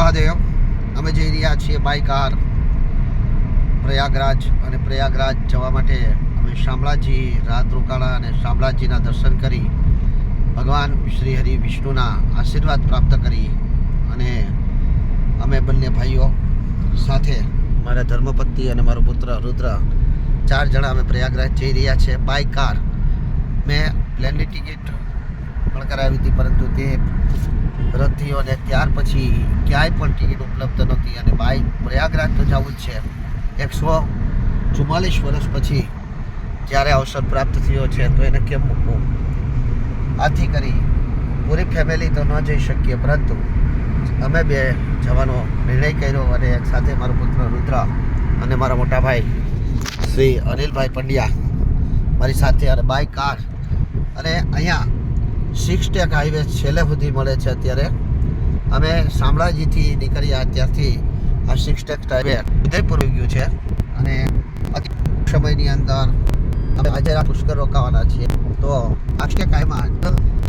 મહાદેવ. અમે જઈ રહ્યા છીએ બાય કાર પ્રયાગરાજ, અને પ્રયાગરાજ જવા માટે અમે શામળાજી રાત રોકાણા અને શામળાજીના દર્શન કરી ભગવાન શ્રી હરિ વિષ્ણુના આશીર્વાદ પ્રાપ્ત કરી અને અમે બંને ભાઈઓ સાથે મારા ધર્મપત્ની અને મારો પુત્ર રુદ્ર 4 જણા અમે પ્રયાગરાજ જઈ રહ્યા છીએ બાય કાર. મેં પ્લેનની ટિકિટ પણ કરાવી હતી, પરંતુ તે રદ થયો અને ત્યાર પછી ક્યાંય પણ ટિકિટ ઉપલબ્ધ નહોતી અને બાય પ્રયાગરાજ તો જવું જ છે. 144 વર્ષ પછી જ્યારે અવસર પ્રાપ્ત થયો છે તો એને કેમ મૂકવું? આથી કરી પૂરી ફેમિલી તો ન જઈ શકીએ, પરંતુ અમે બે જવાનો નિર્ણય કર્યો અને એક સાથે મારો પુત્ર રુદ્ર અને મારા મોટા ભાઈ શ્રી અનિલભાઈ પંડ્યા મારી સાથે, અને બાય કાર. અને અહીંયા 6 ટેક હાઈવે છેલ્લે સુધી મળે છે. અત્યારે અમે શામળાજીથી નીકળ્યા ત્યારથી આ 6 ટેક હાઈવે ઉદયપુર આવી ગયું છે અને અતિ સમયની અંદર અમે આજે પુષ્કર રોકાવાના છીએ. તો આ 6 ટેક હાઈવેમાં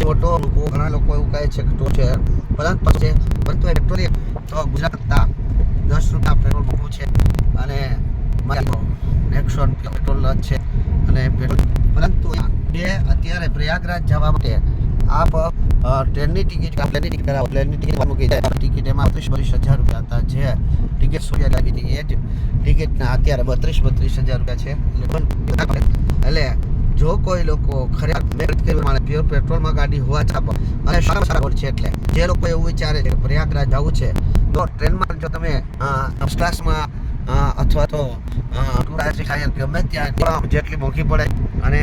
મોટો ઘણા લોકો એવું કહે છે કે ટો છે, પરંતુ એ પેટ્રોલ તો ગુજરાત કરતા 10 રૂપિયા પેટ્રોલ મૂકવું છે અને નેક્સોન પેટ્રોલ છે અને પરંતુ અત્યારે પ્રયાગરાજ જવા માટે આપ ટ્રેનની ટિકિટ પ્લેનની ટિકિટ કરાવો. પ્લેનની ટિકિટ મૂકી જાય ટિકિટ એમાં 32,000 રૂપિયા હતા. જે ટિકિટ સોયા લાગી હતી એ જ ટિકિટના અત્યારે 32,000 રૂપિયા છે. એટલે જો કોઈ લોકો ખરેખર પ્યોર પેટ્રોલમાં ગાડી હોવા છતાં અને સારા છે, એટલે જે લોકો એવું વિચારે છે કે પ્રયાગરાજ જવું છે તો ટ્રેનમાં જો તમે ફર્સ્ટ ક્લાસમાં અથવા તો ગમે ત્યાં જેટલી મોંઘી પડે અને